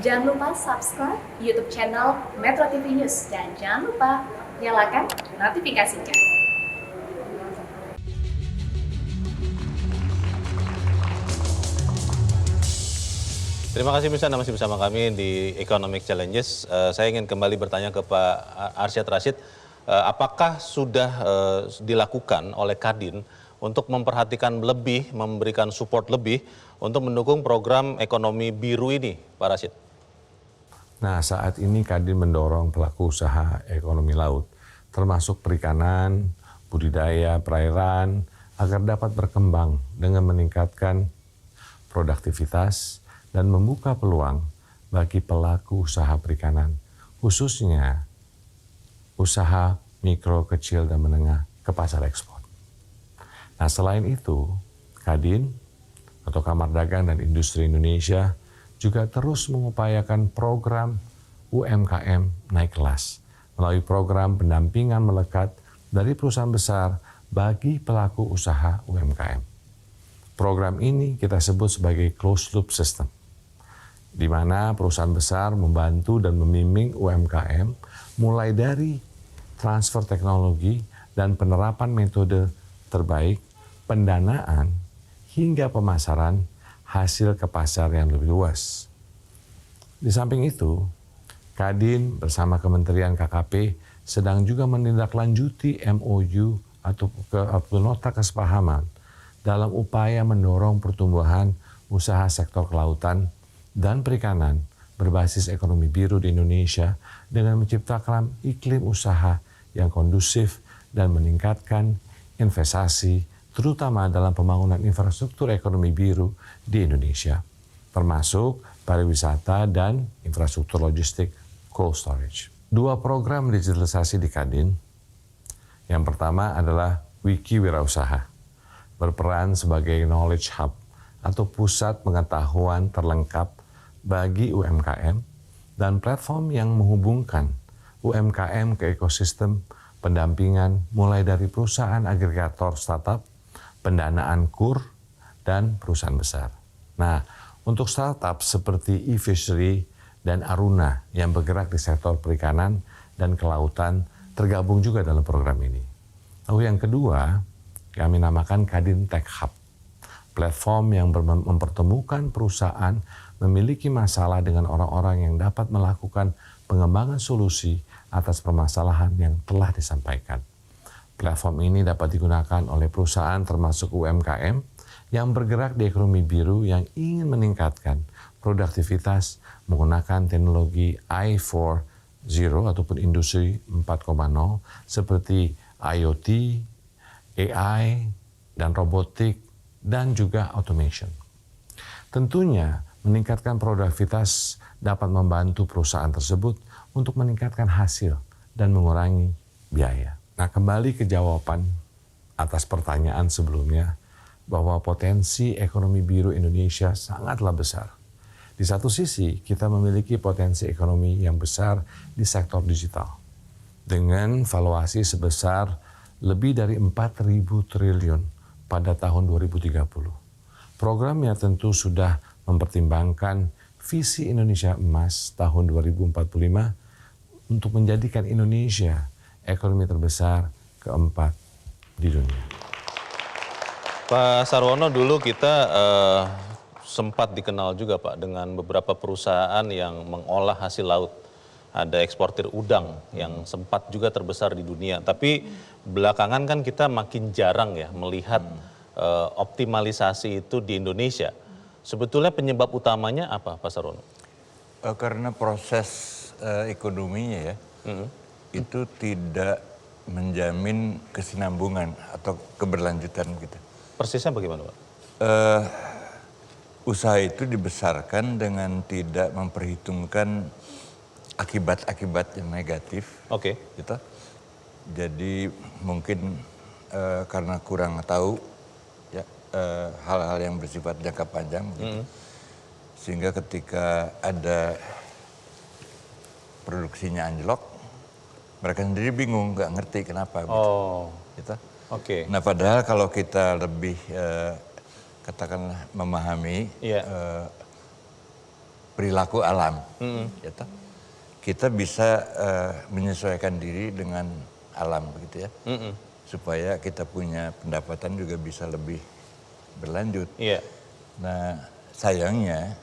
Jangan lupa subscribe YouTube channel Metro TV News dan jangan lupa nyalakan notifikasinya. Terima kasih Mirsa, Anda masih bersama kami di Economic Challenges. Saya ingin kembali bertanya ke Pak Arsyad Rashid, apakah sudah dilakukan oleh Kadin untuk memperhatikan lebih, memberikan support lebih untuk mendukung program ekonomi biru ini, Pak Rashid? Nah, saat ini Kadin mendorong pelaku usaha ekonomi laut, termasuk perikanan, budidaya, perairan, agar dapat berkembang dengan meningkatkan produktivitas dan membuka peluang bagi pelaku usaha perikanan, khususnya usaha mikro, kecil, dan menengah ke pasar ekspor. Nah, selain itu, Kadin atau Kamar Dagang dan Industri Indonesia juga terus mengupayakan program UMKM naik kelas melalui program pendampingan melekat dari perusahaan besar bagi pelaku usaha UMKM. Program ini kita sebut sebagai closed loop system, di mana perusahaan besar membantu dan membimbing UMKM mulai dari transfer teknologi dan penerapan metode terbaik, pendanaan, hingga pemasaran hasil ke pasar yang lebih luas. Di samping itu, Kadin bersama Kementerian KKP sedang juga menindaklanjuti MOU atau nota kesepahaman dalam upaya mendorong pertumbuhan usaha sektor kelautan dan perikanan berbasis ekonomi biru di Indonesia dengan menciptakan iklim usaha yang kondusif dan meningkatkan investasi, terutama dalam pembangunan infrastruktur ekonomi biru di Indonesia, termasuk pariwisata dan infrastruktur logistik cold storage. Dua program digitalisasi di Kadin. Yang pertama adalah Wiki Wirausaha, berperan sebagai knowledge hub atau pusat pengetahuan terlengkap bagi UMKM dan platform yang menghubungkan UMKM ke ekosistem pendampingan mulai dari perusahaan agregator startup, pendanaan KUR, dan perusahaan besar. Nah, untuk startup seperti e-fishery dan Aruna yang bergerak di sektor perikanan dan kelautan tergabung juga dalam program ini. Lalu yang kedua, kami namakan Kadin Tech Hub, platform yang mempertemukan perusahaan memiliki masalah dengan orang-orang yang dapat melakukan pengembangan solusi atas permasalahan yang telah disampaikan. Platform ini dapat digunakan oleh perusahaan termasuk UMKM yang bergerak di ekonomi biru yang ingin meningkatkan produktivitas menggunakan teknologi I4.0 ataupun industri 4.0 seperti IoT, AI, dan robotik, dan juga automation. Tentunya meningkatkan produktivitas dapat membantu perusahaan tersebut untuk meningkatkan hasil dan mengurangi biaya. Nah, kembali ke jawaban atas pertanyaan sebelumnya, bahwa potensi ekonomi biru Indonesia sangatlah besar. Di satu sisi, kita memiliki potensi ekonomi yang besar di sektor digital, dengan valuasi sebesar lebih dari 4.000 triliun pada tahun 2030. Programnya tentu sudah mempertimbangkan visi Indonesia Emas tahun 2045 untuk menjadikan Indonesia ekonomi terbesar keempat di dunia. Pak Sarwono, dulu kita sempat dikenal juga Pak dengan beberapa perusahaan yang mengolah hasil laut. Ada eksportir udang yang sempat juga terbesar di dunia. Tapi belakangan kan kita makin jarang ya melihat optimalisasi itu di Indonesia. Sebetulnya penyebab utamanya apa, Pak Sarwono? Karena proses ekonominya ya, itu tidak menjamin kesinambungan atau keberlanjutan gitu. Persisnya bagaimana, Pak? Usaha itu dibesarkan dengan tidak memperhitungkan akibat-akibat yang negatif. Oke. Gitu. Jadi mungkin karena kurang tahu ya hal-hal yang bersifat jangka panjang gitu. Sehingga ketika ada produksinya anjlok, mereka sendiri bingung, nggak ngerti kenapa gitu. Gitu. Oke. Nah, padahal kalau kita lebih katakanlah memahami perilaku alam. Ya toh? Kita bisa menyesuaikan diri dengan alam begitu ya. Supaya kita punya pendapatan juga bisa lebih berlanjut. Iya. Nah, sayangnya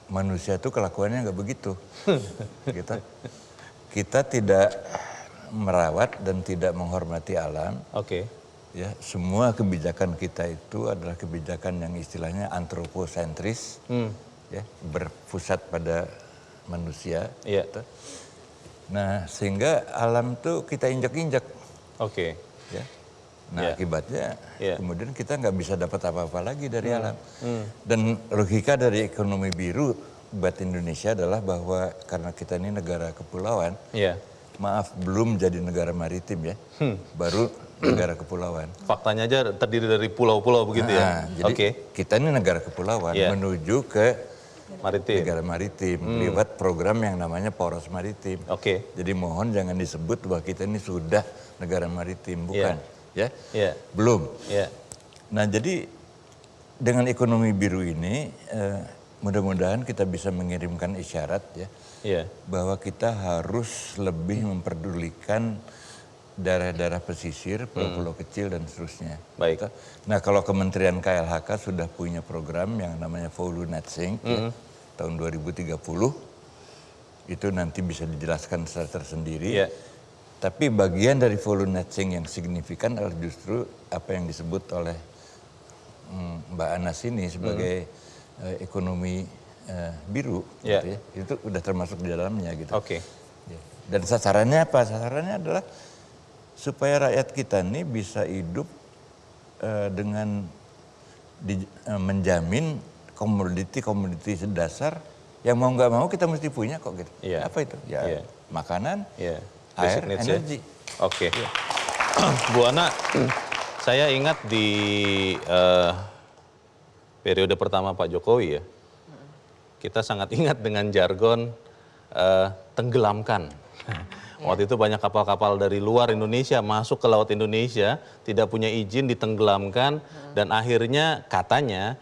manusia itu kelakuannya nggak begitu. Kita tidak merawat dan tidak menghormati alam. Oke. Ya, semua kebijakan kita itu adalah kebijakan yang istilahnya antroposentris, ya, berpusat pada manusia. Iya. Gitu. Nah, sehingga alam tuh kita injak-injak. Oke. Ya. Nah, akibatnya kemudian kita nggak bisa dapat apa-apa lagi dari alam. Dan logika dari ekonomi biru buat Indonesia adalah bahwa karena kita ini negara kepulauan, maaf belum jadi negara maritim ya, baru negara kepulauan. Faktanya aja terdiri dari pulau-pulau begitu ya. Jadi kita ini negara kepulauan menuju ke maritim. negara maritim lewat program yang namanya poros maritim. Jadi mohon jangan disebut bahwa kita ini sudah negara maritim, bukan. Ya, belum. Nah, jadi dengan ekonomi biru ini mudah-mudahan kita bisa mengirimkan isyarat ya, bahwa kita harus lebih memperdulikan daerah-daerah pesisir, pulau-pulau kecil dan seterusnya. Baik. Nah, kalau Kementerian KLHK sudah punya program yang namanya Follow Net Sink ya, tahun 2030, itu nanti bisa dijelaskan secara tersendiri. Tapi bagian dari follow net sink yang signifikan adalah justru apa yang disebut oleh Mbak Anas ini sebagai ekonomi biru, gitu ya. Itu udah termasuk di dalamnya gitu. Dan sasarannya apa? Sasarannya adalah supaya rakyat kita ini bisa hidup dengan menjamin komoditi dasar yang mau nggak mau kita mesti punya kok gitu. Apa itu? Ya makanan. Air, energi. Bu Ana, saya ingat di periode pertama Pak Jokowi ya, kita sangat ingat dengan jargon tenggelamkan. Waktu itu banyak kapal-kapal dari luar Indonesia masuk ke laut Indonesia, tidak punya izin, ditenggelamkan, dan akhirnya katanya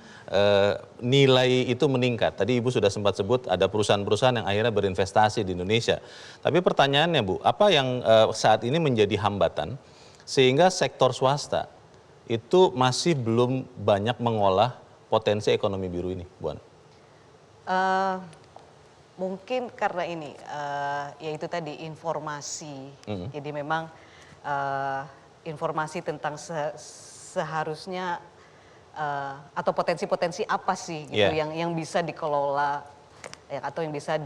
nilai itu meningkat. Tadi Ibu sudah sempat sebut ada perusahaan-perusahaan yang akhirnya berinvestasi di Indonesia. Tapi pertanyaannya Bu, apa yang saat ini menjadi hambatan sehingga sektor swasta itu masih belum banyak mengolah potensi ekonomi biru ini, Bu Ana? Mungkin karena ini, yaitu tadi informasi. Jadi memang informasi tentang seharusnya atau potensi-potensi apa sih gitu yang bisa dikelola atau yang bisa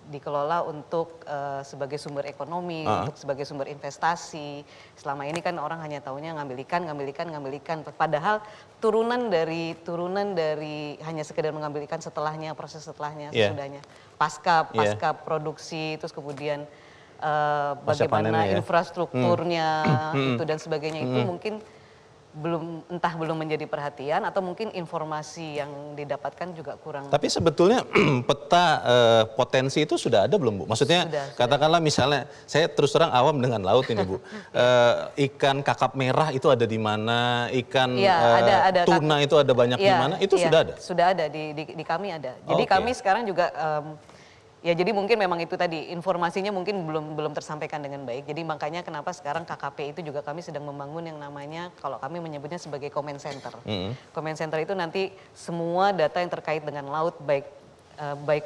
dikelola untuk sebagai sumber ekonomi, untuk sebagai sumber investasi. Selama ini kan orang hanya taunya ngambil ikan. Padahal turunan dari hanya sekedar mengambil ikan setelahnya, proses setelahnya, sesudahnya. Pasca produksi, terus kemudian bagaimana infrastrukturnya itu dan sebagainya itu mungkin belum menjadi perhatian atau mungkin informasi yang didapatkan juga kurang. Tapi sebetulnya peta potensi itu sudah ada belum Bu? Maksudnya katakanlah misalnya saya terus terang awam dengan laut ini Bu. Ikan kakap merah itu ada di mana? Ikan ada, tuna itu ada banyak di mana? Itu sudah ada? Sudah ada, di kami ada. Jadi kami sekarang juga jadi mungkin memang itu tadi informasinya mungkin belum tersampaikan dengan baik. Jadi makanya kenapa sekarang KKP itu juga kami sedang membangun yang namanya kalau kami menyebutnya sebagai comment center. Comment center itu nanti semua data yang terkait dengan laut baik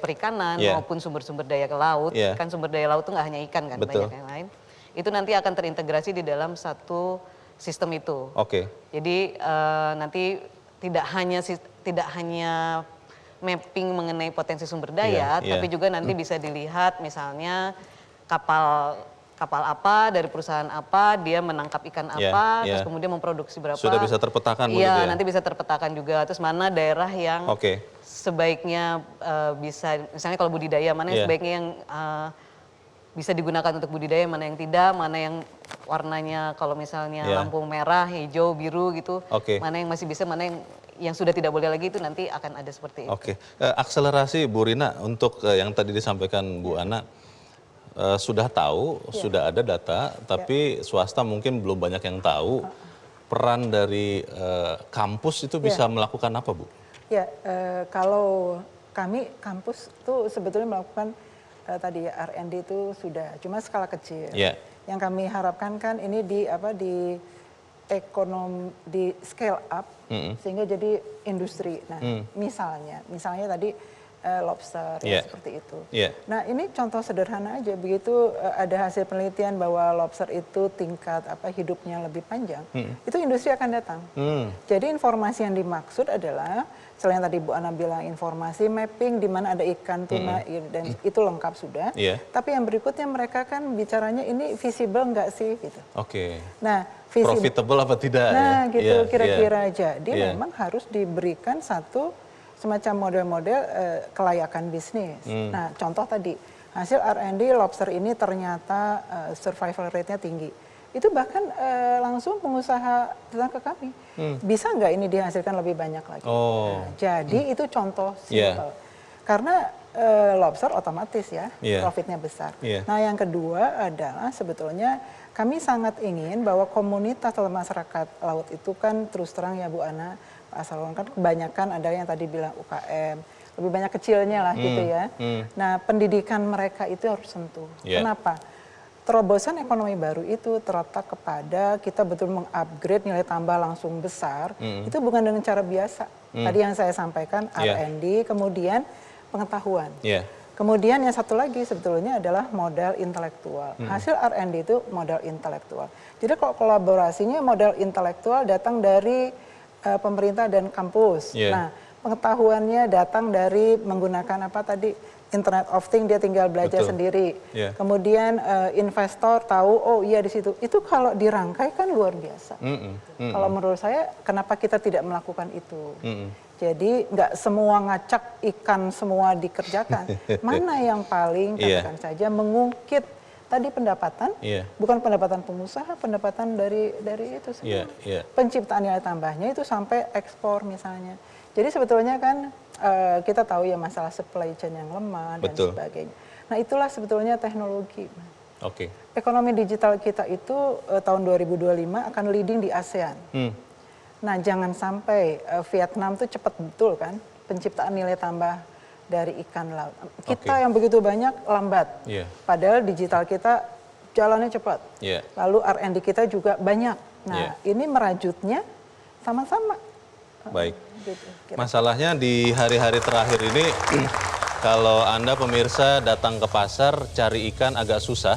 perikanan maupun sumber-sumber daya ke laut. Kan sumber daya laut itu nggak hanya ikan kan, banyak yang lain. Itu nanti akan terintegrasi di dalam satu sistem itu. Jadi nanti tidak hanya mapping mengenai potensi sumber daya, tapi juga nanti bisa dilihat misalnya kapal apa dari perusahaan apa, dia menangkap ikan apa, terus kemudian memproduksi berapa. Sudah bisa terpetakan begitu ya? Nanti bisa terpetakan juga. Terus mana daerah yang sebaiknya bisa, misalnya kalau budidaya, mana yang sebaiknya yang bisa digunakan untuk budidaya, mana yang tidak, mana yang warnanya kalau misalnya lampu merah, hijau, biru gitu, mana yang masih bisa, mana yang sudah tidak boleh lagi, itu nanti akan ada seperti itu. Akselerasi Bu Rina untuk yang tadi disampaikan Bu Ana, sudah tahu, sudah ada data, tapi swasta mungkin belum banyak yang tahu. Peran dari kampus itu bisa melakukan apa Bu? Kalau kami kampus tuh sebetulnya melakukan tadi ya R&D itu sudah, cuma skala kecil. Yeah. Yang kami harapkan kan ini di ekonomi di scale up sehingga jadi industri. Nah, misalnya tadi lobster ya, seperti itu. Yeah. Nah, ini contoh sederhana aja, begitu ada hasil penelitian bahwa lobster itu tingkat hidupnya lebih panjang, itu industri akan datang. Jadi informasi yang dimaksud adalah selain tadi Bu Ana bilang informasi mapping di mana ada ikan tuna dan itu lengkap sudah. Yeah. Tapi yang berikutnya mereka kan bicaranya ini visible nggak sih gitu. Oke. Nah, profitable apa tidak? Nah, ya? gitu kira-kira. Yeah. Jadi memang harus diberikan satu semacam model-model kelayakan bisnis. Nah, contoh tadi hasil R&D lobster ini ternyata survival rate-nya tinggi. Itu bahkan langsung pengusaha datang ke kami. Bisa nggak ini dihasilkan lebih banyak lagi? Oh. Nah, jadi itu contoh simple. Karena lobster otomatis ya profitnya besar. Nah, yang kedua adalah sebetulnya kami sangat ingin bahwa komunitas atau masyarakat laut itu kan terus terang ya Bu Ana, Pak Salwan kan kebanyakan ada yang tadi bilang UKM, lebih banyak kecilnya lah gitu ya. Nah, pendidikan mereka itu harus sentuh. Kenapa? Terobosan ekonomi baru itu terletak kepada kita betul mengupgrade nilai tambah langsung besar, itu bukan dengan cara biasa. Tadi yang saya sampaikan R&D, kemudian pengetahuan. Kemudian yang satu lagi sebetulnya adalah modal intelektual. Hasil R&D itu modal intelektual. Jadi kalau kolaborasinya modal intelektual datang dari pemerintah dan kampus. Nah, pengetahuannya datang dari menggunakan apa tadi? Internet of Things, dia tinggal belajar sendiri. Kemudian investor tahu, oh iya di situ. Itu kalau dirangkai kan luar biasa. Kalau menurut saya, kenapa kita tidak melakukan itu? Jadi nggak semua ngacak ikan semua dikerjakan. Mana yang paling katakan saja mengungkit tadi pendapatan, bukan pendapatan pengusaha, pendapatan dari itu semua. Penciptaan nilai tambahnya itu sampai ekspor misalnya. Jadi sebetulnya kan kita tahu ya masalah supply chain yang lemah dan sebagainya. Nah, itulah sebetulnya teknologi. Ekonomi digital kita itu tahun 2025 akan leading di ASEAN. Nah, jangan sampai Vietnam tuh cepat betul kan penciptaan nilai tambah dari ikan laut. Kita yang begitu banyak lambat. Padahal digital kita jalannya cepat. Lalu R&D kita juga banyak. Nah, ini merajutnya sama-sama. Baik. Masalahnya di hari-hari terakhir ini kalau Anda pemirsa datang ke pasar cari ikan agak susah.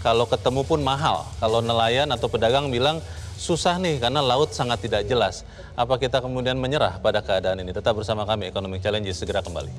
Kalau ketemu pun mahal. Kalau nelayan atau pedagang bilang susah nih karena laut sangat tidak jelas. Apa kita kemudian menyerah pada keadaan ini? Tetap bersama kami, Economic Challenges segera kembali.